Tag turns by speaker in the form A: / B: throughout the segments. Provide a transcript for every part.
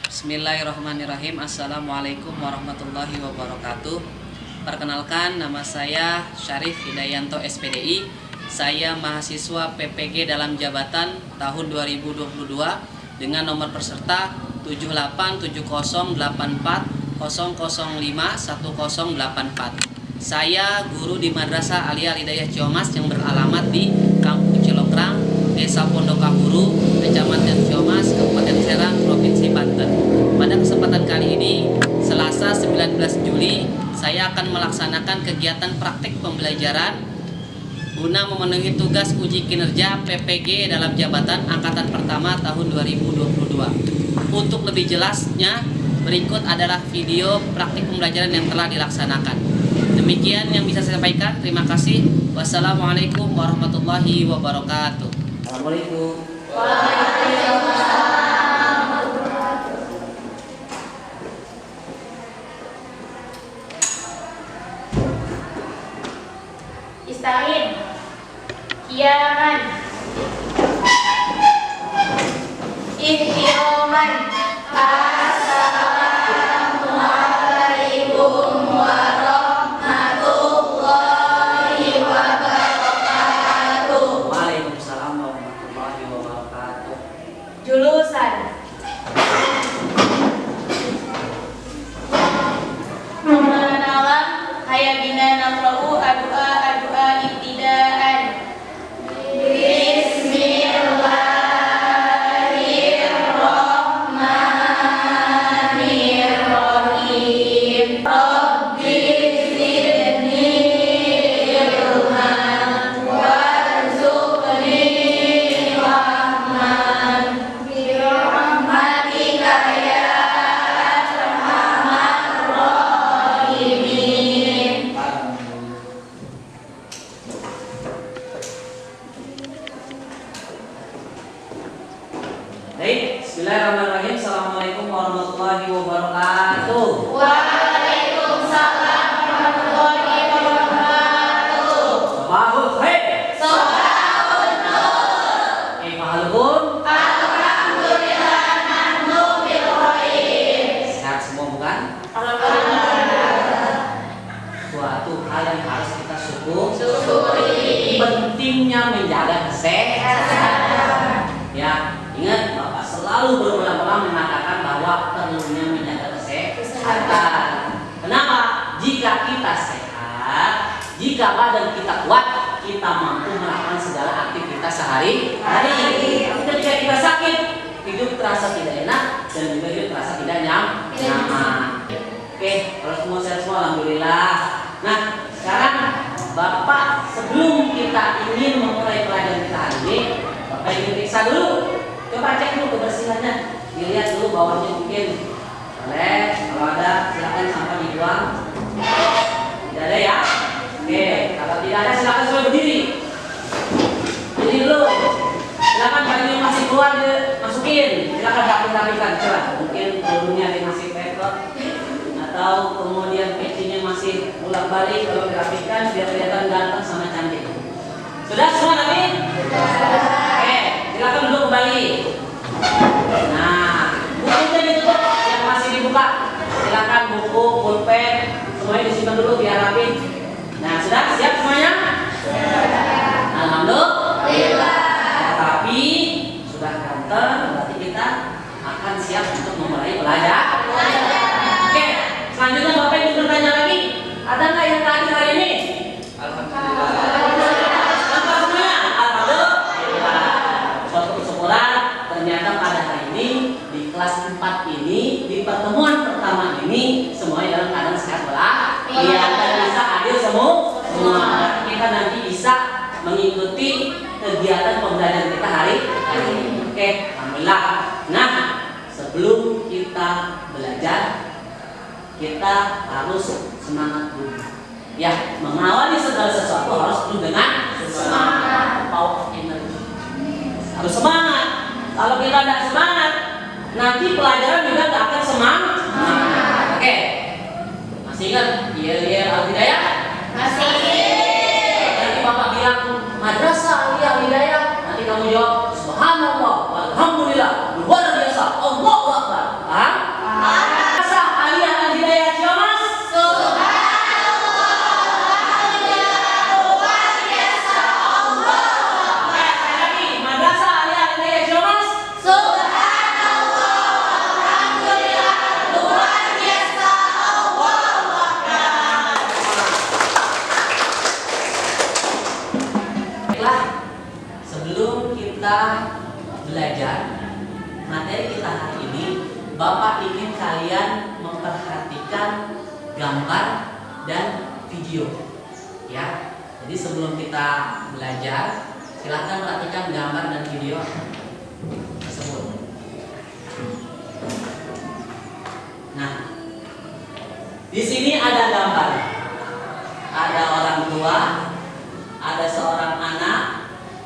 A: Bismillahirrahmanirrahim. Assalamualaikum warahmatullahi wabarakatuh. Perkenalkan, nama saya Syarif Hidayanto SPDI. Saya mahasiswa PPG dalam jabatan tahun 2022 dengan nomor peserta 787084005104. Saya guru di Madrasah Aliyah Hidayah Ciamas yang beralamat di Kampung Cilokrang, Desa Pondokahuru, Kecamatan Ciamas, Kabupaten Serang, Provinsi Banten. Pada kesempatan kali ini, Selasa 19 Juli, saya akan melaksanakan kegiatan praktik pembelajaran guna memenuhi tugas uji kinerja PPG dalam jabatan angkatan pertama tahun 2022. Untuk lebih jelasnya, berikut adalah video praktik pembelajaran yang telah dilaksanakan. Demikian yang bisa saya sampaikan. Terima kasih. Wassalamualaikum warahmatullahi wabarakatuh. Assalamualaikum.
B: Istain, kiaman, ihtioman. Assalamualaikum warahmatullahi wabarakatuh.
A: Waalaikumsalam warahmatullahi wabarakatuh.
B: Julusan pengenalan hayabina naqra'u adua ibtidaan. Bismillahirrahmanirrahim. Rabbi zidni ilman warzuqni rahman birahmatika ya arhamar rahimin.
A: Baik, bismillahirrahmanirrahim. Assalamualaikum warahmatullahi wabarakatuh.
B: Waalaikumsalam warahmatullahi wabarakatuh.
A: Sabahul khair.
B: Sabahun nur.
A: Kaifahalukum?
B: Alhamdulillah nahnu bil khair.
A: Sehat semua bukan?
B: Alhamdulillah.
A: Suatu hal yang harus kita
B: Syukuri.
A: pentingnya menjaga kesehatan. Ya, ingat Bapak selalu berulang-ulang mengatakan bahwa perlunya menjaga kesehatan. Kenapa? Jika kita sehat, jika badan kita kuat, kita mampu melakukan segala aktivitas sehari-hari. Tapi ketika kita sakit, hidup terasa tidak enak dan juga hidup terasa tidak nyaman. Oke, kalau semua sehat semua, alhamdulillah. Nah, sekarang Bapak sebelum kita ingin memulai pelajaran kita hari ini, Bapak ingin periksa dulu. Coba cek dulu kebersihannya. Dilihat dulu bawahnya mungkin boleh. Kalau ada silakan sampah dibuang. Tidak ada ya? Oke, kalau tidak ada silakan semua berdiri. Berdiri dulu. Silakan baju yang masih keluar masukin. Silakan rapikan. Coba. Mungkin kerudungnya ada yang masih pepet atau kemudian pecinya masih bolak-balik. Kalau dirapikan biar kelihatan ganteng sama cantik. Sudah semua Nabi? Oke, silakan duduk kembali. Nah, bukunya ditutup yang masih dibuka. Silakan buku, pulpen, semuanya disimpan dulu biar rapi. Nah, sudah siap semuanya? Alhamdulillah. Tapi sudah ganteng, berarti kita akan siap untuk memulai belajar. Oke, selanjutnya Bapak ingin bertanya lagi. Ada nggak yang hadir hari ini? Ternyata pada hari ini di kelas 4 ini, di pertemuan pertama ini, semuanya dalam keadaan sehat walafiat dan bisa hadir semua. Kita nanti bisa mengikuti kegiatan pembelajaran kita hari ini. Oke, alhamdulillah. Nah, sebelum kita belajar, kita harus semangat dulu. Ya, mengawali segala sesuatu harus penuh dengan semangat, power energy. Harus semangat. Kalau kita tidak semangat, nanti pelajaran juga tidak akan semangat. Oke, masih ingat Aliyah Al-Hidayah?
B: Masih.
A: Nanti Bapak bilang Madrasah Aliyah Hidayah, nanti kamu jawab Subhanallah, Alhamdulillah, luar biasa, Allahu Akbar. Paham? Bapak ingin kalian memperhatikan gambar dan video. Ya. Jadi sebelum kita belajar, silahkan perhatikan gambar dan video tersebut. Nah, di sini ada gambar. Ada orang tua, ada seorang anak,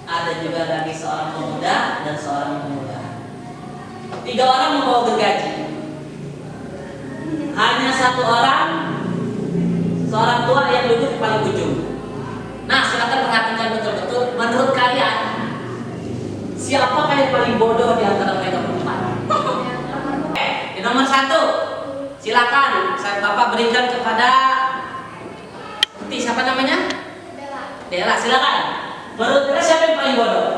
A: ada juga lagi seorang pemuda dan seorang pemuda. 3 orang membawa gergaji. Hanya 1 orang, seorang tua yang duduk di paling ujung. Nah, silakan perhatikan betul-betul. Menurut kalian, siapakah yang paling bodoh di antara mereka berempat? Di nomor 1, silakan Bapak berikan kepada siapa namanya? Dela, silakan. Menurut Dela siapa yang paling bodoh?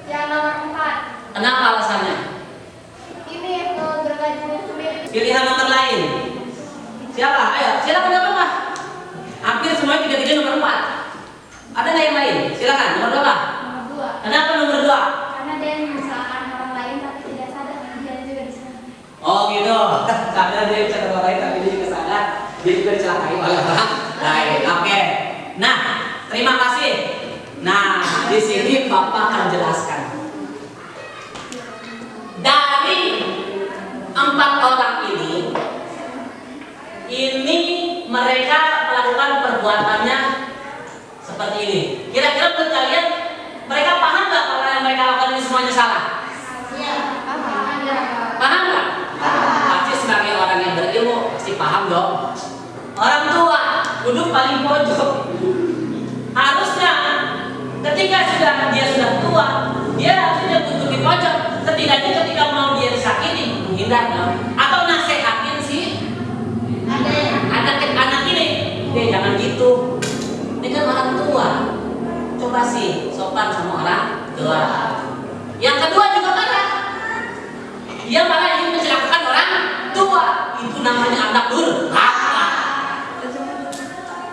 B: Yang nomor 4.
A: Kenapa alasannya?
B: Ini gergajinya sendiri.
A: Pilihan nomor lain. Siapa? Ayo, silakan Bapak. Hampir semuanya 3 nomor 4. Ada nggak yang lain? Silakan. Nomor berapa?
B: Nomor 2.
A: Kenapa nomor 2?
B: Karena dia menyusahkan orang lain tapi tidak sadar dia juga di sana.
A: Oh gitu. Sadar dia bisa orang lain tapi dia juga sadar dia juga dicelakai oleh orang lain. Oke. Nah, terima kasih. Nah, di sini Bapak akan jelaskan. Dari 4 orang ini mereka melakukan perbuatannya seperti ini. Kira-kira menurut kalian mereka paham nggak kalau yang mereka lakukan ini semuanya salah?
B: Iya,
A: Paham nggak? Pasti sebagai orang yang berilmu pasti paham dong. Orang tua duduk paling pojok. Harusnya ketika dia sudah tua, dia harusnya duduk di pojok. Setidaknya ketika mau dia disakiti, menghindar dong. Atau nasehatin si anak ini, jangan gitu. Ini kan orang tua. Coba sih sopan sama orang tua. Yang kedua juga marah. Dia malah ingin mencelakakan orang tua. Itu namanya anak durhaka.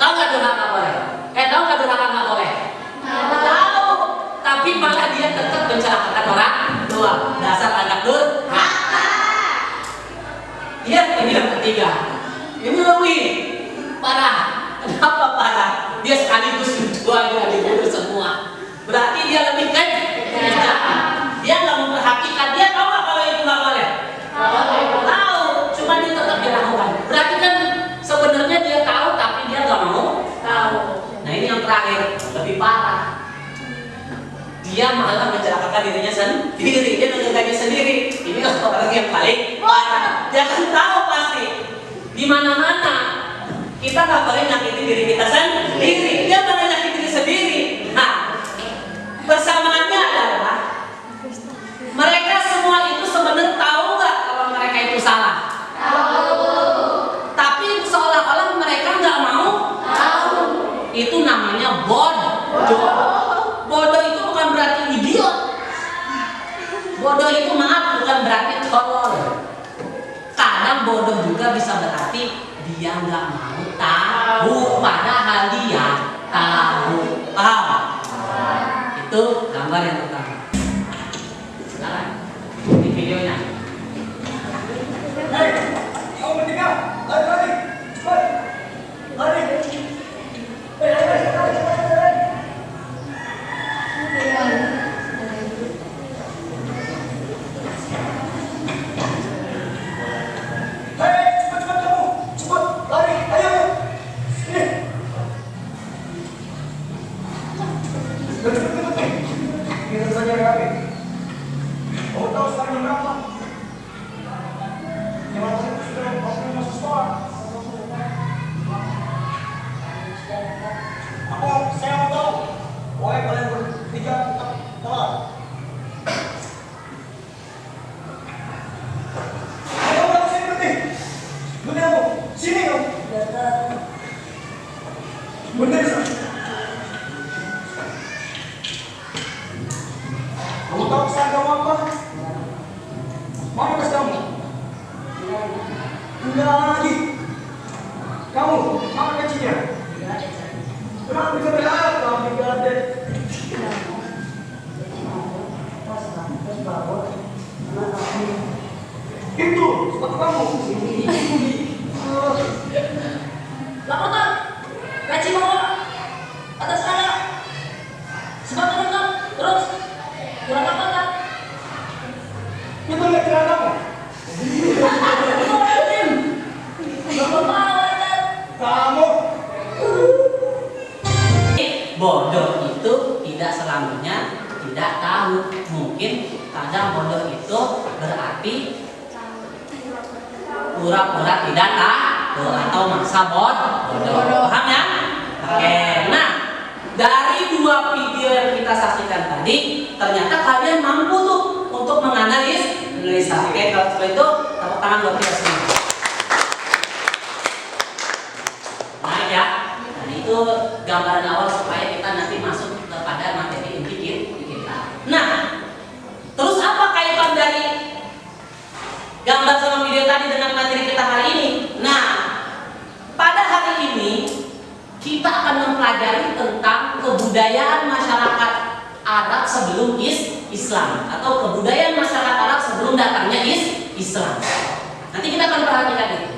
A: Tahu nggak durhaka boleh? Tahu nggak durhaka nggak boleh? Tahu. Tapi malah dia tetap mencelakakan orang tua. Dasar anak durhaka. Lihat ini yang ketiga. Ini lebih parah. Kenapa parah? Dia sekaligus keduanya dibunuh semua. Berarti dia lebih kejam. Dia nggak memperhatikan. Dia tahu nggak kalau itu nggak boleh? Tahu. Cuma dia tetap dilakukan. Berarti kan sebenarnya dia tahu tapi dia nggak mau tahu. Nah ini yang terakhir lebih parah. Dia malah mencelakakan dirinya sendiri. Dia mengerjakannya sendiri. Ini orang yang paling parah. Dia kan tahu pasti. Di mana-mana kita nggak boleh nyakitin diri kita sendiri. Dia malah nyakitin diri sendiri. Nah, persamaannya adalah mereka semua itu sebenarnya tahu nggak kalau mereka itu salah?
B: Tahu.
A: Tapi seolah-olah mereka nggak mau tahu. Itu namanya bodoh. Bodoh itu bukan berarti idiot. Bodoh itu maaf bukan berarti tolol. Kadang bodoh juga bisa berarti dia nggak mau tahu, padahal dia tahu. Paham? Itu gambar yang pertama. Silakan di videonya.
C: Hei, kamu bertiga, lari. Hei, cepat kamu, cepat lari, ayo. Sini. Cepat. Kita saja rapi. Kamu tahu sekarang jam berapa? Jam 6 sudah masuk sekolah. Saya mau tahu. Wahai kalian bertiga tetap telat. Ayo kamu sini berhenti. Berhenti kamu. Sini kamu. Berhenti sana. Kamu tahu pesan kamu apa? Mana pesan kamu? Enggak lagi. Kamu, mana kuncinya? Kenapa bisa berada? Kamu tidak ada. Itu sepatu kamu.
D: Laporan, gaji bawa atas sana, sepatu lengkap, terus kurang apa kan?
C: Itu lihat celana kamu.
D: Bapak mau kan?
C: Kamu.
A: Bodoh itu tidak selamanya tidak tahu. Mungkin kadang bodoh itu berarti pura-pura tidak tahu atau maksa bodoh. Paham ya? Oke. Nah, dari dua video yang kita saksikan tadi, ternyata kalian mampu tuh untuk menganalisis. Oke, kalau seperti itu tepuk tangan buat kita semua. Nah ya, dan itu gambaran awal supaya kita nanti masuk kepada materi inti kita. Nah, terus apa kaitan dari gambar sama video tadi dengan materi kita hari ini? Nah, pada hari ini kita akan mempelajari tentang kebudayaan masyarakat Arab sebelum Islam atau kebudayaan masyarakat Arab sebelum datangnya Islam. Nanti kita akan perhatikan itu.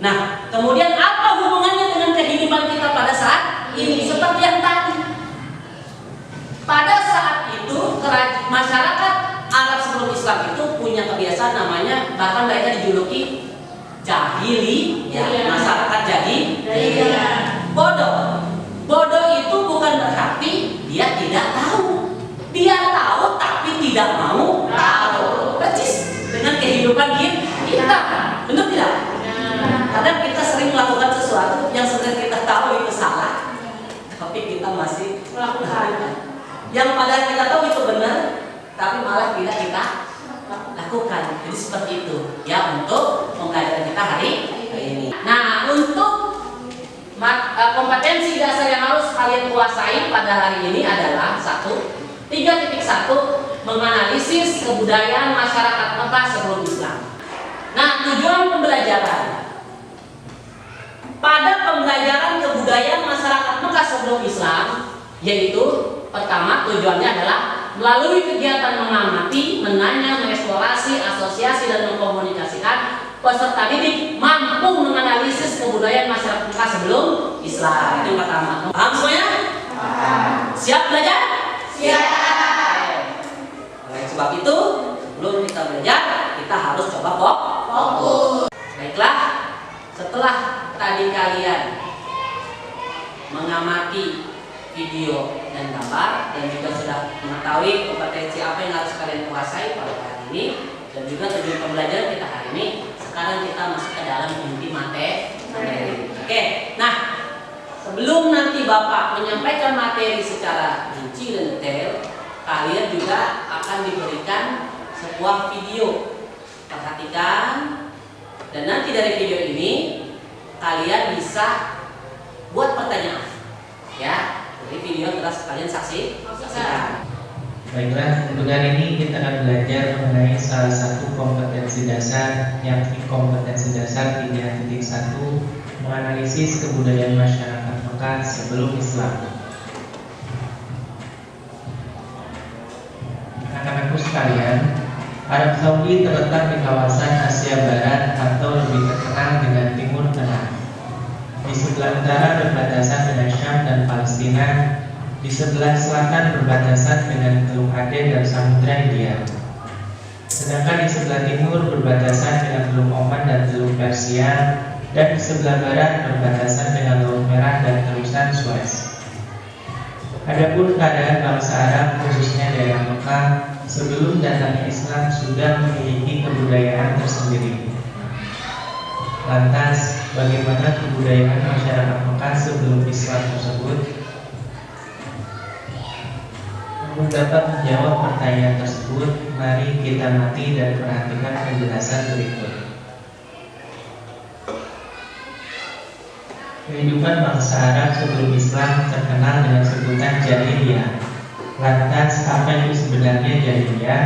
A: Nah, kemudian apa hubungannya dengan kehidupan kita pada saat ini? Seperti yang tadi. Pada saat itu masyarakat Arab sebelum Islam itu punya kebiasaan namanya, bahkan mereka dijuluki jahili, ya, masyarakat jahili. Bodoh itu bukan berarti dia tidak tahu. Dia tahu tapi tidak mau tahu. Persis dengan kehidupan kita. Benar tidak? Kadang kita sering melakukan sesuatu yang sebenarnya kita tahu itu salah, tapi kita masih melakukan. Yang padahal kita tahu itu benar, tapi malah tidak kita lakukan. Jadi seperti itu ya untuk pembelajaran kita hari ini. Nah, untuk kompetensi dasar yang harus kalian kuasai pada hari ini adalah 3.1 menganalisis kebudayaan masyarakat Mekah sebelum Islam. Nah, tujuan pembelajaran pada pembelajaran kebudayaan masyarakat Mekah sebelum Islam yaitu pertama tujuannya adalah melalui kegiatan mengamati, menanya, mengeksplorasi, asosiasi dan mengkomunikasikan, peserta didik mampu menganalisis kebudayaan masyarakat Mekah sebelum Islam. Itu yang pertama. Paham semuanya? Siap belajar? Siap. Oleh sebab itu, sebelum kita belajar, kita harus coba fokus. Baiklah, setelah tadi kalian mengamati video dan gambar dan juga sudah mengetahui kompetensi apa yang harus kalian kuasai pada hari ini dan juga tujuan pembelajaran kita hari ini, sekarang kita masuk ke dalam inti materi. Oke, nah sebelum nanti Bapak menyampaikan materi secara rinci dan detail, kalian juga akan diberikan sebuah video. Perhatikan, dan nanti dari video ini kalian bisa buat pertanyaan, ya. Jadi video terus kalian saksikan.
E: Baiklah, untuk hari ini kita akan belajar mengenai salah satu kompetensi dasar, yakni kompetensi dasar 3.1 menganalisis kebudayaan masyarakat Mekah sebelum Islam. Anak-anakku sekalian, Arab Saudi terletak di kawasan Asia Barat atau lebih terkenal dengan Timur Tengah. Di sebelah utara berbatasan dengan Syam dan Palestina, di sebelah selatan berbatasan dengan Teluk Aden dan Samudra Hindia. Sedangkan di sebelah timur berbatasan dengan Teluk Oman dan Teluk Persia, dan di sebelah barat berbatasan dengan Laut Merah dan Terusan Suez. Adapun keadaan bangsa Arab, khususnya daerah Mekah, sebelum datangnya Islam sudah memiliki kebudayaan tersendiri. Lantas, bagaimana kebudayaan masyarakat Mekah sebelum Islam tersebut? Untuk dapat menjawab pertanyaan tersebut, mari kita mati dan perhatikan penjelasan berikut. Kehidupan bangsa Arab sebelum Islam terkenal dengan sebutan jahiliyah. Lantas, apa itu sebenarnya jahiliyah?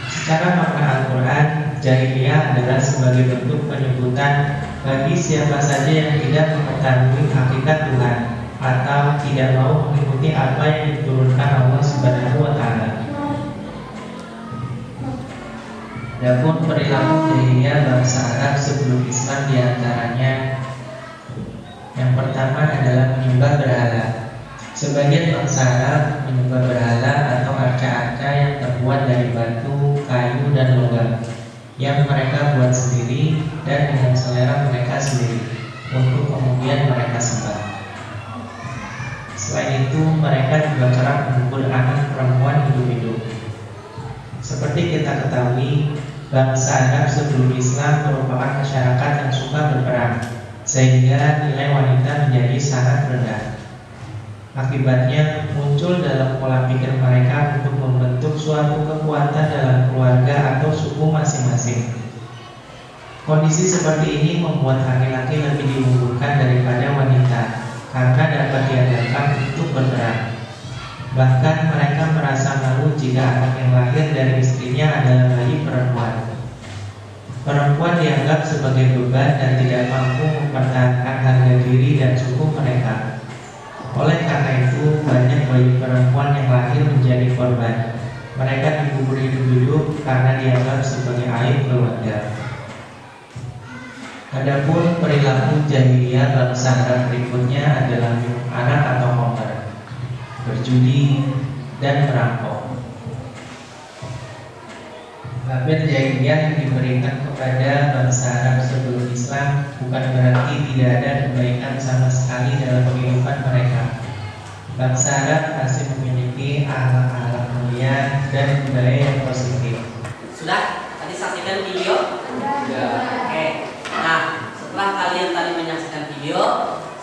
E: Secara makna Al-Quran, jahiliyah adalah sebagai bentuk penyebutan bagi siapa saja yang tidak mengetahui hakikat Tuhan atau tidak mau mengikuti apa yang diturunkan Allah Subhanahu wa Ta'ala. Adapun perilaku jahiliyah bangsa Arab sebelum Islam diantaranya yang pertama adalah menyembah berhala. Sebagian bangsa Arab menyembah berhala atau arca-arca yang terbuat dari batu, kayu, dan logam yang mereka buat sendiri dan dengan selera mereka sendiri untuk kemudian mereka sembah. Selain itu, mereka juga kerap mengubur anak perempuan hidup-hidup. Seperti kita ketahui, bangsa Arab sebelum Islam merupakan masyarakat yang suka berperang, sehingga nilai wanita menjadi sangat rendah. Akibatnya muncul dalam pola pikir mereka untuk membentuk suatu kekuatan dalam keluarga atau suku masing-masing. Kondisi seperti ini membuat laki-laki lebih diunggulkan daripada wanita karena dapat diandalkan untuk berperang. Bahkan mereka merasa malu jika anak yang lahir dari istrinya adalah bayi perempuan. Perempuan dianggap sebagai beban dan tidak mampu mempertahankan harga diri dan suku mereka. Oleh karena itu, banyak bayi perempuan yang lahir menjadi korban. Mereka dikubur hidup-hidup karena dianggap sebagai aib keluarga. Adapun perilaku jahiliyah bangsa Arab berikutnya adalah minum arak atau khamr, berjudi, dan merampok. Label jahiliyah yang diberikan kepada bangsa Arab sebelum Islam bukan berarti tidak ada kebaikan sama sekali dalam kehidupan mereka. Bangsa Arab masih memiliki akhlak-akhlak mulia dan budaya yang positif.
A: Sudah? Tadi saksikan video? Oke. Nah, setelah kalian tadi menyaksikan video,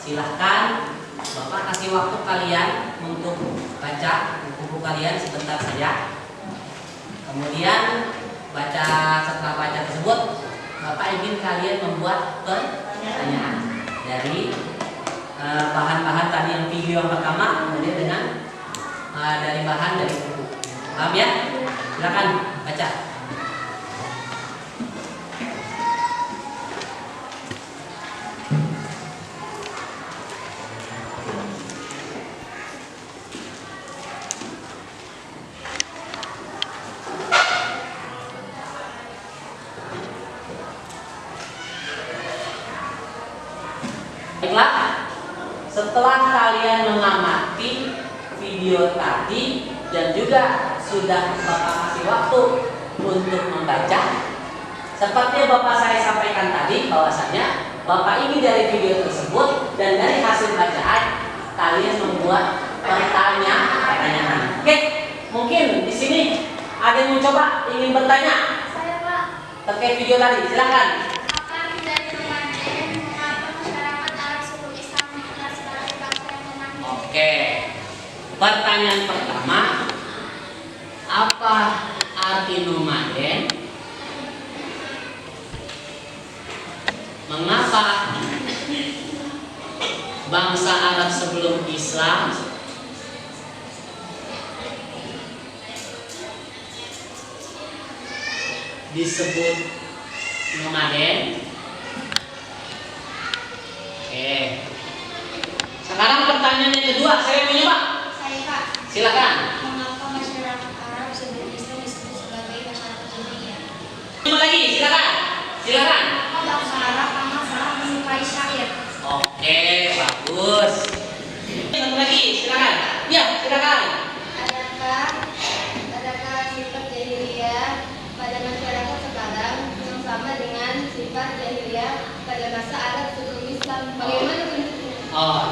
A: silahkan Bapak kasih waktu kalian untuk baca buku kalian sebentar saja. Kemudian setelah baca tersebut, Bapak ingin kalian membuat pertanyaan dari bahan-bahan tadi yang video yang pertama, kemudian dengan dari bahan dari buku. Paham ya? Silakan baca. Baiklah, setelah kalian mengamati video tadi dan juga sudah Bapak kasih waktu untuk membaca, seperti yang Bapak saya sampaikan tadi, bahwasanya Bapak ingin dari video tersebut dan dari hasil bacaan kalian membuat pertanyaan. Oke, mungkin di sini ada yang mencoba ingin bertanya
B: Saya Pak,
A: terkait video tadi, silakan.
B: apa dari remaja mengapa masyarakat Arab sebelum Islam dikenal sebagai bangsa yang memanggil?
A: Oke, pertanyaan pertama, apa arti nomaden? Mengapa bangsa Arab sebelum Islam disebut nomaden? Oke. Sekarang pertanyaan yang kedua, saya punya Pak.
B: Saya Pak,
A: Silakan.
B: mengapa masyarakat Arab sebelum Islam disebut sebagai masyarakat jahiliyah?
A: Coba lagi, silakan. Silakan.
B: Mengapa bangsa Arab sangat menyukai syair?
A: Oke, bagus. Satu lagi, silakan. Ya, silakan.
B: Adakah sifat jahiliyah pada masyarakat sekarang yang sama dengan sifat jahiliyah pada masa Arab sebelum Islam? Bagaimana bentuknya?
A: Oh,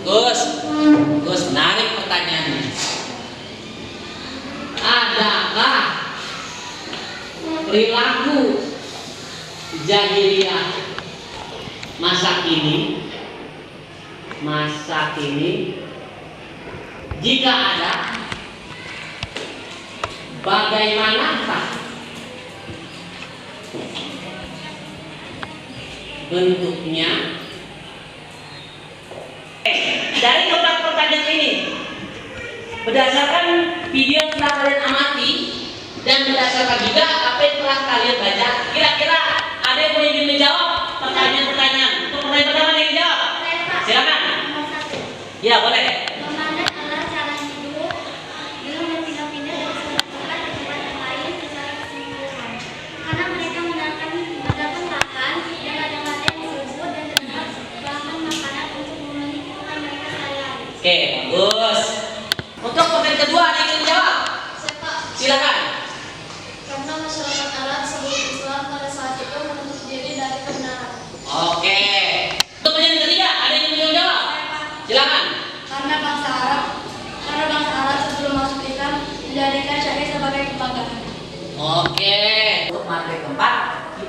A: Gus, menarik pertanyaannya. Adakah perilaku jahiliyah masa kini? Jika ada, bagaimanakah bentuknya? Dari keempat pertanyaan ini, berdasarkan video yang telah kalian amati dan berdasarkan juga apa yang telah kalian baca, kira-kira ada yang ingin menjawab pertanyaan-pertanyaan? Untuk pertanyaan pertama yang dijawab, silakan. Ya, boleh.
B: Nomaden adalah cara hidup dengan berpindah-pindah dari satu tempat ke tempat yang lain secara keseluruhan.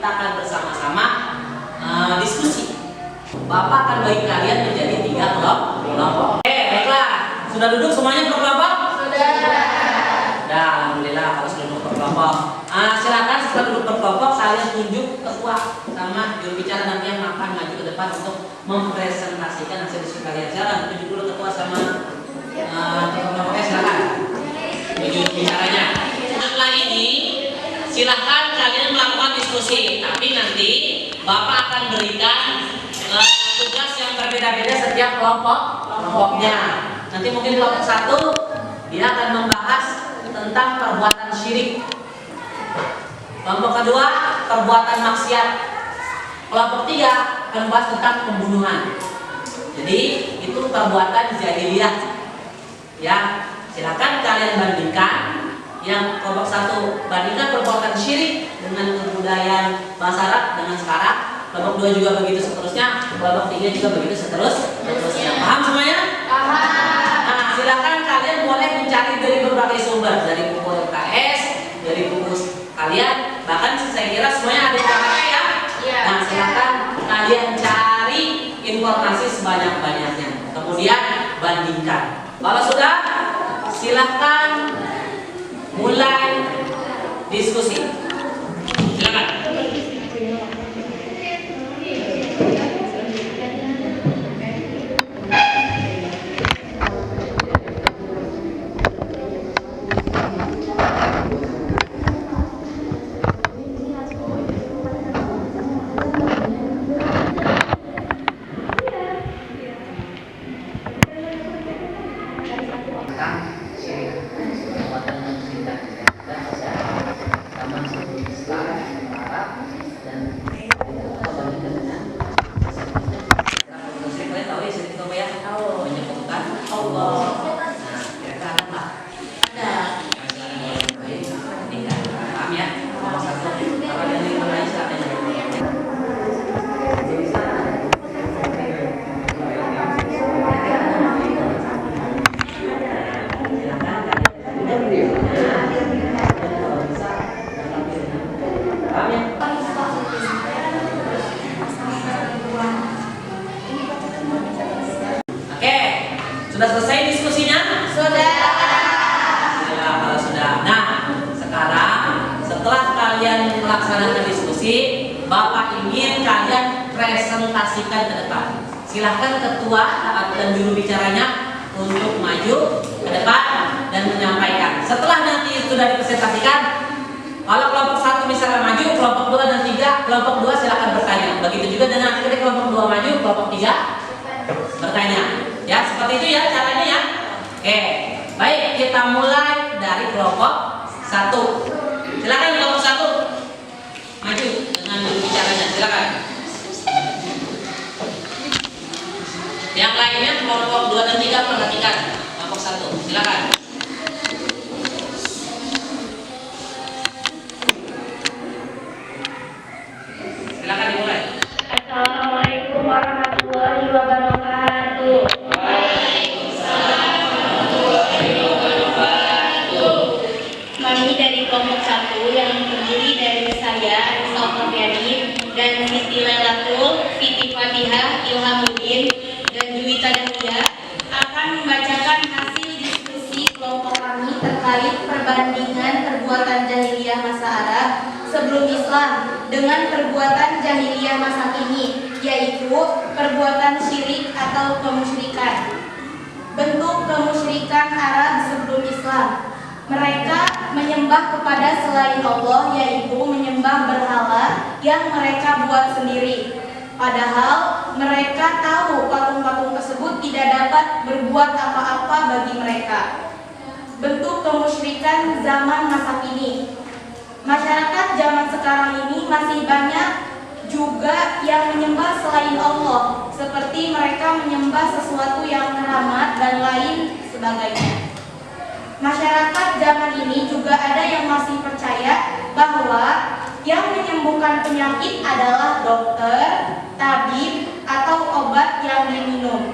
A: kita akan bersama-sama diskusi. Bapak akan bagi kalian menjadi 3 kelompok. Oke, baiklah. Sudah duduk semuanya berkelompok?
B: Sudah.
A: Dah, alhamdulillah kalau sudah duduk berkelompok. Silakan setelah duduk berkelompok kalian tunjuk ketua sama juru bicara nanti yang akan maju ke depan untuk mempresentasikan hasil diskusi kalian. Silakan tunjuk dulu ketua sama kelompoknya, silakan. Juru bicaranya. Setelah ini silahkan kalian melakukan diskusi, tapi nanti Bapak akan berikan tugas yang berbeda-beda setiap kelompoknya. Nanti mungkin kelompok 1 dia akan membahas tentang perbuatan syirik. Kelompok kedua perbuatan maksiat. Kelompok 3 akan membahas tentang pembunuhan. Jadi itu perbuatan jahiliyah. Ya, silakan kalian bandingkan. Yang kelompok 1 bandingkan perbuatan syirik dengan kebudayaan bahasa Arab dengan sekarang. Kelompok 2 juga begitu seterusnya. Kelompok 3 juga begitu seterusnya. Paham semuanya?
B: Paham.
A: Nah, silakan kalian boleh mencari dari berbagai sumber, dari buku LKS, dari buku kalian, bahkan saya kira semuanya ada di KKP ya.
B: Iya.
A: Nah, silakan kalian cari informasi sebanyak-banyaknya. Kemudian bandingkan. Kalau sudah, silakan mulai diskusi. Silakan. Sudah selesai diskusinya?
B: Sudah.
A: Ya, kalau sudah. Nah, sekarang setelah kalian melaksanakan diskusi, Bapak ingin kalian presentasikan ke depan. Silahkan ketua dan juru bicaranya untuk maju ke depan dan menyampaikan. Setelah nanti sudah dipresentasikan, kalau kelompok 1 misalnya maju, kelompok 2 dan 3, kelompok 2 silahkan bertanya. Begitu juga dengan ketika kelompok 2 maju, kelompok 3 bertanya. Ya, seperti itu ya caranya ya. Oke, baik, kita mulai dari kelompok 1. Silakan kelompok 1 maju dengan juru bicaranya. Silakan. Yang lainnya kelompok 2 dan 3 perhatikan. Kelompok 1, silakan. Silakan dimulai.
B: Assalamualaikum warahmatullahi wabarakatuh. Kami dari kelompok 1 yang terdiri dari saya, Nisa Fafiani, dan Siti Lailatul, Siti Fatihah, Ilhamuddin, dan Juwita Dahlia akan membacakan hasil diskusi kelompok kami terkait perbandingan perbuatan jahiliyah masa Arab sebelum Islam dengan perbuatan jahiliyah masa kini, yaitu perbuatan syirik atau kemusyrikan. Bentuk kemusyrikan Arab sebelum Islam. Mereka menyembah kepada selain Allah, yaitu menyembah berhala yang mereka buat sendiri. Padahal mereka tahu patung-patung tersebut tidak dapat berbuat apa-apa bagi mereka. Bentuk kemusyrikan zaman masa kini. Masyarakat zaman sekarang ini masih banyak juga yang menyembah selain Allah, seperti mereka menyembah sesuatu yang keramat dan lain sebagainya. Masyarakat zaman ini juga ada yang masih percaya bahwa yang menyembuhkan penyakit adalah dokter, tabib, atau obat yang diminum.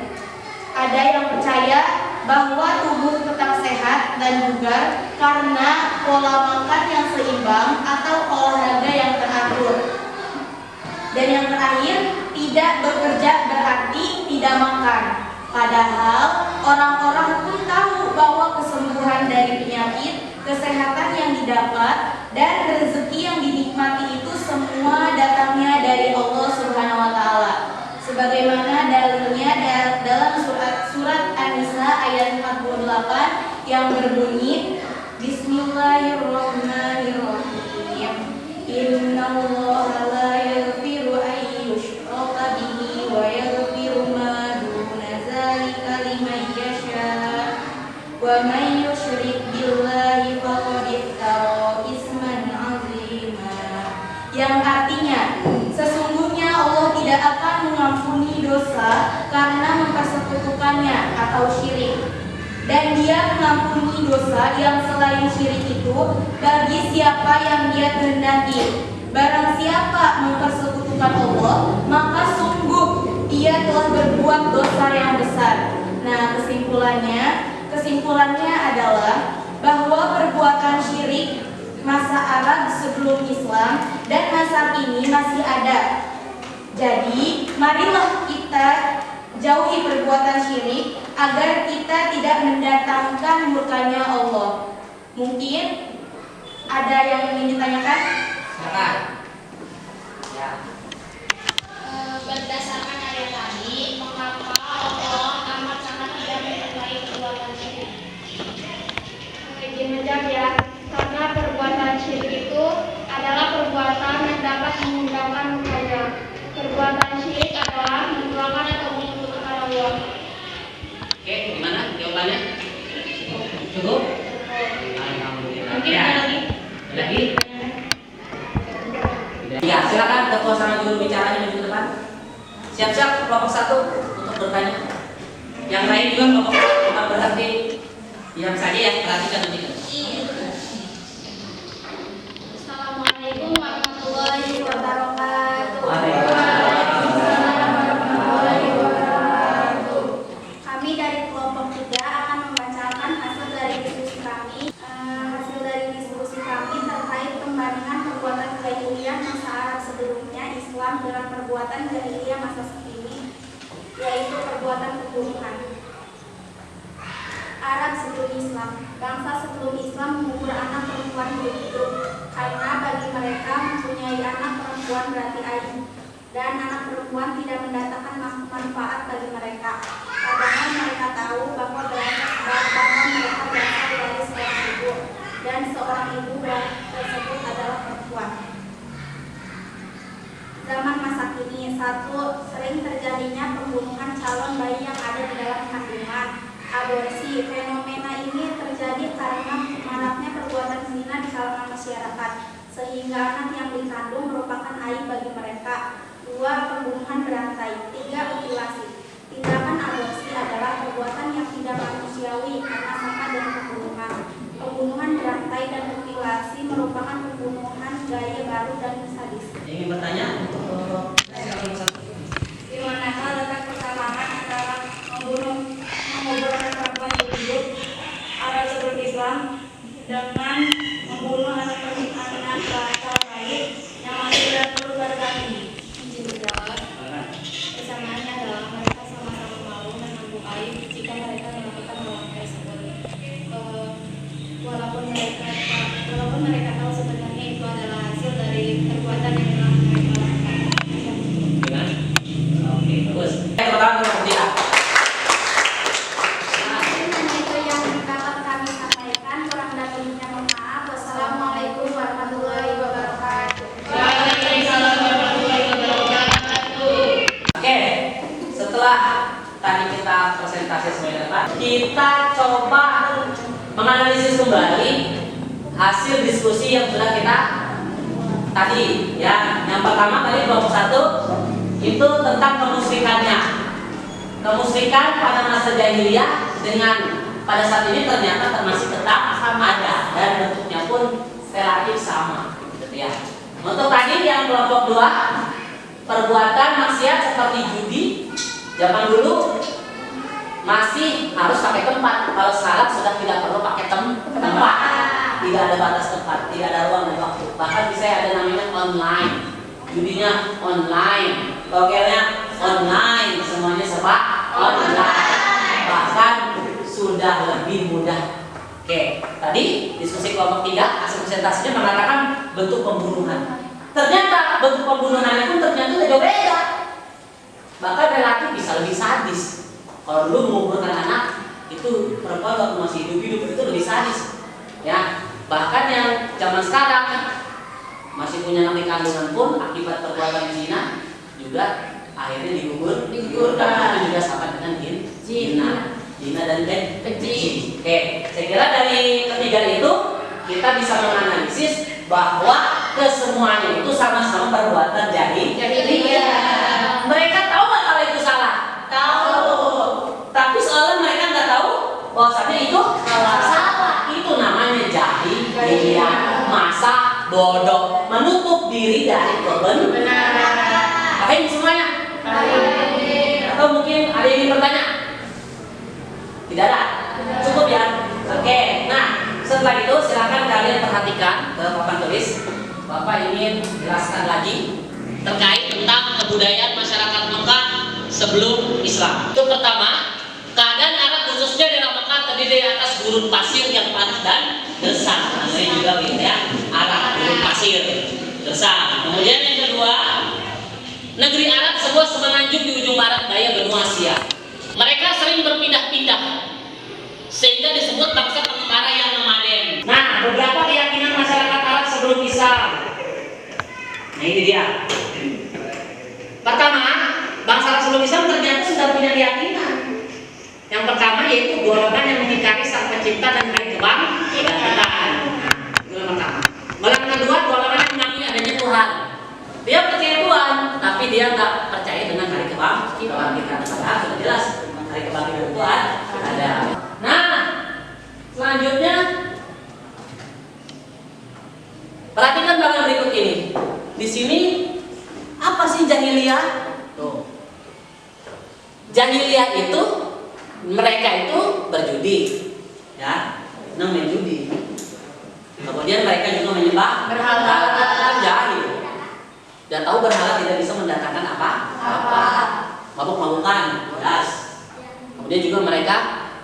B: Ada yang percaya bahwa tubuh tetap sehat dan bugar karena pola makan yang seimbang atau olahraga yang teratur. Padahal orang-orang pun tahu bahwa kesembuhan dari penyakit, kesehatan yang didapat, dan rezeki yang dinikmati itu semua datangnya dari Allah Subhanahu wa Ta'ala. Sebagaimana dalilnya dalam surat An-Nisa ayat 48 yang berbunyi, Bismillahirrahmanirrahim. Innallaha la yaghfiru an yushraka bihi wa yaghfiru ma duna dzalika liman yasha. Wa man yusyrik billahi faqad iftara isman 'azima. Yang artinya, sesungguhnya Allah tidak akan mengampuni dosa karena mempersekutukannya atau syirik. Dan Dia mengampuni dosa yang selain syirik itu bagi siapa yang Dia kehendaki. Barang siapa mempersekutukan Allah, maka sungguh ia telah berbuat dosa yang besar. Nah, kesimpulannya adalah bahwa perbuatan syirik masa Arab sebelum Islam dan masa kini masih ada. Jadi, marilah kita jauhi perbuatan syirik agar kita tidak mendatangkan murkanya Allah. Mungkin ada yang ingin ditanyakan?
A: Silakan. Ya.
B: Berdasarkan ayat tadi, mengapa Allah amat sangat tidak menyukai perbuatan syirik? Izin menjawab ya, karena perbuatan syirik itu adalah perbuatan yang dapat mengundangkan murkanya. Perbuatan syirik adalah menduakan atau menyekutukan Allah.
A: Oke, gimana jawabannya? Cukup? Alhamdulillah.
B: Mungkin
A: Ya.
B: ada lagi?
A: Lagi? Ya, silakan ketua sama juru bicaranya maju ke depan. Siap-siap kelompok 1 untuk bertanya. Yang lain juga kelompok 1 bukan berarti diam saja ya, perhatikan nanti.
B: Assalamualaikum warahmatullahi wabarakatuh. Kami dari kelompok 3 akan membacakan hasil dari diskusi kami. Hasil dari diskusi kami terkait pembandingan perbuatan jahiliyah masa Arab sebelumnya Islam dengan perbuatan jahiliyah masa kini, yaitu perbuatan pembunuhan. Arab sebelum Islam. Bangsa sebelum Islam mengubur anak perempuan hidup karena bagi mereka mempunyai anak perempuan berarti aib, dan anak perempuan tidak mendatangkan manfaat bagi mereka. Padahal mereka tahu bahwa mereka berasal dari seorang ibu, dan seorang ibu tersebut adalah perempuan. Zaman masa kini, 1. Sering terjadinya pembunuhan calon bayi yang ada di dalam kandungan. Aborsi. Fenomena ini terjadi karena maraknya perbuatan zina di kalangan masyarakat, sehingga anak yang dikandung merupakan aib bagi mereka. 2. Pembunuhan berantai. 3. Mutilasi. Tindakan aborsi adalah perbuatan yang tidak manusiawi karena sama dengan pembunuhan. Pembunuhan berantai dan mutilasi merupakan pembunuhan gaya baru dan sadis.
A: Ingin bertanya untuk kelompok 1?
B: Di manakah letak persamaan antara menguburkan perempuan hidup Arab sebelum Islam dengan membunuh anak bayi yang masih perlu berganti? Izin menjawab. Persamaannya adalah mereka sama-sama malu dan mampu aib jika mereka melakukan hal tersebut. Walaupun mereka tahu sebenarnya itu adalah hasil dari perbuatan yang telah mereka lakukan.
A: Oke, bagus. Pertama kelompok 3.
B: Itu yang dapat kami sampaikan. Kurang lebihnya mohon maaf. Wassalamualaikum warahmatullahi wabarakatuh. Waalaikumsalam warahmatullahi wabarakatuh.
A: Oke, setelah tadi kita presentasi semuanya depan, kita coba menganalisis kembali hasil diskusi yang sudah kita tadi ya. Yang pertama tadi kelompok 1 itu tentang kemusyrikannya. Kemusyrikan pada masa jahiliyah dengan pada saat ini ternyata masih tetap sama ada dan bentuknya pun relatif sama gitu ya. Untuk tadi yang kelompok 2, perbuatan maksiat seperti judi zaman dulu masih harus pakai tempat. Kalau sekarang sudah tidak perlu pakai tempat, tidak ada batas tempat, tidak ada ruang dan waktu. Bahkan bisa ada namanya online, judinya online, togelnya online, semuanya serba online. Bahkan sudah lebih mudah. Oke, tadi diskusi kelompok 3 hasil presentasinya mengatakan bentuk pembunuhan. Ternyata bentuk pembunuhannya pun ternyata jauh beda. Bahkan relatif bisa lebih sadis. Kalau dulu mengumpulkan anak itu perempuan waktu masih hidup itu lebih sadis. Ya, bahkan yang zaman sekarang masih punya anak di kandungan pun akibat perbuatan zina juga akhirnya digugurkan. Itu juga sama dengan zina dan keji. Oke, saya kira dari ketiga itu kita bisa menganalisis bahwa kesemuanya itu sama-sama perbuatan jahiliyah. Mereka tahu nggak kalau itu salah? Tahu. Tapi seolah mereka nggak tahu bahwasanya itu salah. Itu namanya jahiliyah. Masa bodoh, menutup diri dari kebenaran. Paham semuanya? Atau mungkin ada yang ingin bertanya? Tidak ada? Cukup ya? Oke, nah setelah itu silakan kalian perhatikan ke papan tulis. Bapak ingin jelaskan lagi terkait tentang kebudayaan masyarakat Mekah sebelum Islam. Itu pertama, keadaan Arab khususnya dalam Mekah terdiri atas gurun pasir yang panas dan gersang. Namanya juga ya, Arab gurun pasir, gersang. Kemudian yang kedua, negeri Arab sebuah semenanjung di ujung barat daya benua Asia. Mereka sering berpindah-pindah sehingga disebut bangsa pengembara yang nomaden. Nah, beberapa keyakinan masyarakat Arab sebelum Islam. Nah, ini dia. Pertama, bangsa Arab sebelum Islam ternyata sudah punya keyakinan. Yang pertama yaitu golongan yang mengingkari sang pencipta dan hari kebangkitan. Itu yang pertama. Golongan kedua, golongan yang mengakui adanya Tuhan. Dia percaya Tuhan, tapi dia nggak percaya dengan hari kebangkitan. Padahal sudah jelas hari kebangkitan itu ada. Nah, selanjutnya perhatikan bagian berikut ini. Di sini apa sih jahiliyah? Tuh. Jahiliyah itu mereka itu berjudi, ya, main judi. Kemudian mereka juga menyembah berhala. Jahil. Dan tahu berhala tidak bisa mendatangkan apa? Mabuk-mabukan, jelas. Kemudian juga mereka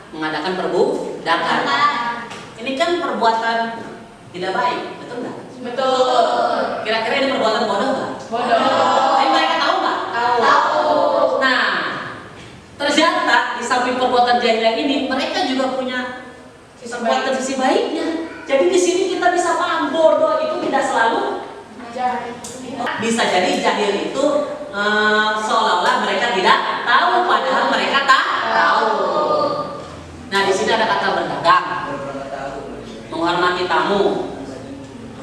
A: mengadakan perbudakan. Ini kan perbuatan tidak baik, betul nggak?
B: Betul.
A: Kira-kira ini perbuatan bodoh nggak?
B: Bodoh.
A: Tapi mereka tahu nggak? Tahu. Nah, ternyata di samping perbuatan jahiliyah ini, mereka juga punya perbuatan sisi baiknya. Jadi di sini kita bisa paham bodoh itu tidak selalu bisa jadi jahil itu seolah-olah mereka tidak tahu, padahal mereka tak tahu. Nah, di sini ada kata berdagang, menghormati tamu,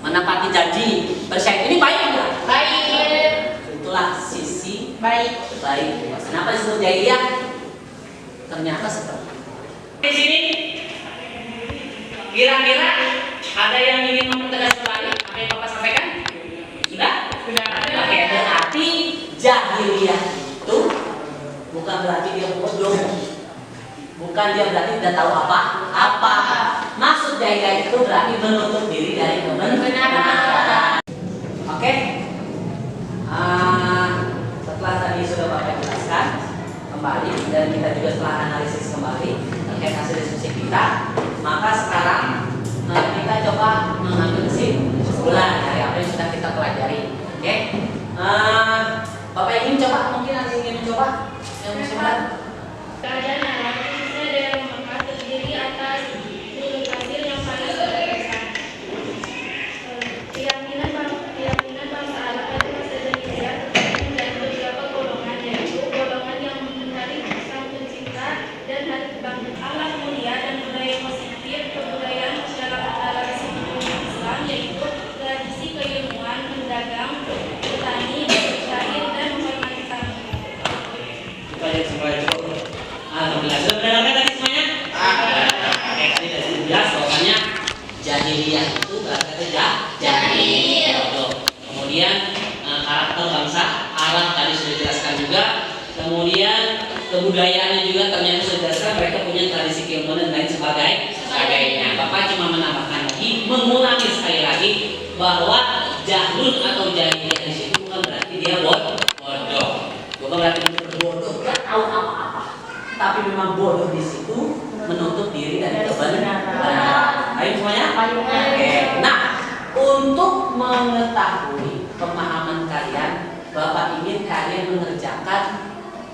A: menepati janji, bersyahid. Ini baik enggak?
B: Baik.
A: Itulah sisi
B: Baik.
A: baik. Kenapa disebut jahiliyah? Ternyata seperti itu. Di sini kira-kira ada yang ingin mempertegas kembali apa yang Bapak sampaikan? Sudah?
B: Sudah.
A: Oke, berarti jahiliyah itu bukan berarti dia bodoh. Bukan dia berarti tidak tahu apa. Maksud jahiliyah itu berarti menutup diri dari kebenaran. Oke. Setelah tadi sudah Bapak jelaskan kembali dan kita juga setelah analisis kembali terkait hasil diskusi kita, maka sekarang kita coba mengambil kesimpulan dari apa yang sudah kita pelajari. Oke. Bapak ingin coba, mungkin ada yang ingin mencoba yang kesimpulan?
B: Keadaan Arab khususnya daerah Mekah terdiri atas gurun pasir yang panas dan gersang. Keyakinan bangsa Arab pada masa jahiliyah tergabung dari beberapa golongan, yaitu golongan yang mengingkari sang pencipta dan hari kebangkitan. Akhlak mulia dan budaya positif kebudayaan masyarakat Arab sebelum Islam yaitu tradisi keilmuan, mendagang, bertani, bersyair dan menghormati tamu.
A: Itu aja semuanya cukup. Alhamdulillah, sudah mendengarkan tadi semuanya? Oke, tadi sudah jelas bahwasanya jahiliyah itu berarti jahil. Kemudian karakter bangsa Arab tadi sudah dijelaskan juga. Kemudian kebudayaannya juga ternyata sudah dijelaskan, mereka punya tradisi keilmuan dan lain sebagainya. Bapak cuma menambahkan lagi, mengulangi sekali lagi bahwa jahlun atau jahiliyah di situ bukan berarti dia bodoh. Bukan berarti dia bodoh, tidak tahu apa-apa.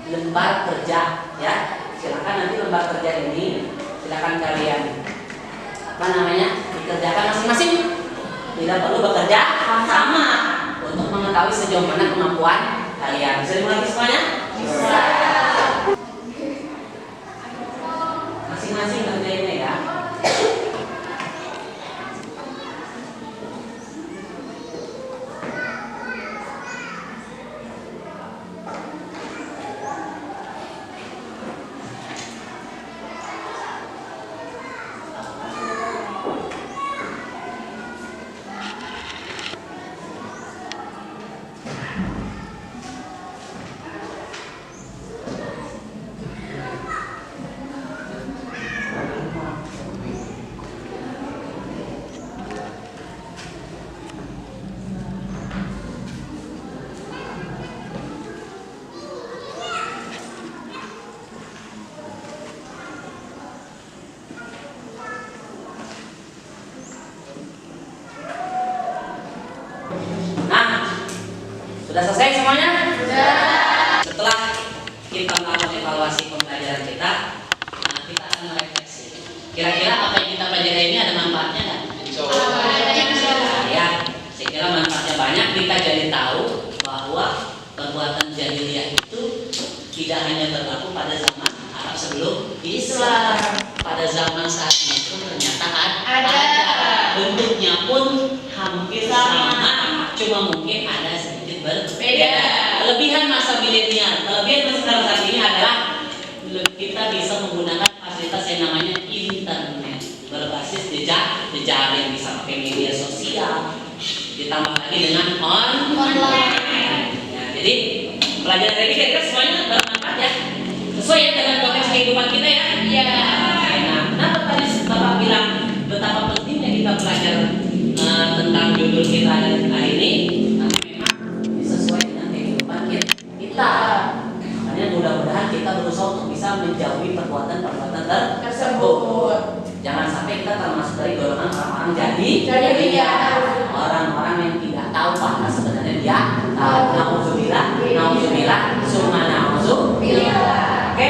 A: lembar kerja ya. Silakan nanti lembar kerja ini silakan kalian dikerjakan masing-masing. Tidak perlu bekerja sama untuk mengetahui sejauh mana kemampuan kalian. Bisa dimulai semuanya? Bisa. Masing-masing kerjainnya ya. Sudah selesai semuanya? Sudah. Setelah kita melakukan evaluasi pembelajaran kita, kita akan merefleksi. Kira-kira apa yang kita pelajari ini ada manfaatnya nggak? Ya, saya kira manfaatnya banyak. Kita jadi tahu bahwa perbuatan jahiliyah itu tidak hanya berlaku pada zaman Arab sebelum Islam. Pada zaman saat itu ternyata ada. Bentuknya pun hampir sama, cuma mungkin ada sedikit berbeda. Kelebihan masa milenial, kelebihan masa saat ini adalah kita bisa menggunakan fasilitas yang namanya internet berbasis jejaring, bisa pakai media sosial, ditambah lagi dengan online. Ya, jadi pelajaran ini kira-kira semuanya bermanfaat ya, sesuai ya dengan konteks kehidupan kita ya. Iya. Nah, kenapa tadi Bapak bilang betapa pentingnya kita belajar tentang judul kita hari ini? Karena memang sesuai dengan kehidupan kita. Makanya mudah-mudahan kita berusaha untuk bisa menjauhi perbuatan-perbuatan tersebut. Jangan sampai kita termasuk dari golongan orang-orang orang-orang yang tidak tahu bahwa sebenarnya dia tahu. Nauzubillah, summa nauzubillah. Oke,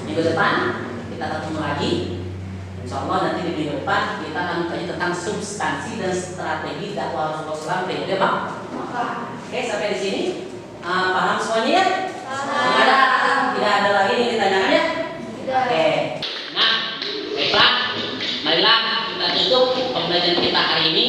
A: minggu depan kita ketemu lagi. Insyaallah nanti di minggu depan kita akan bertanya tentang substansi dan strategi dakwah Rasulullah SAW periode Makkah. Oke, sampai di sini paham semuanya ya? Tidak ada lagi yang ditanyakan ya? Oke. Nah, baiklah, marilah kita tutup pembelajaran kita hari ini.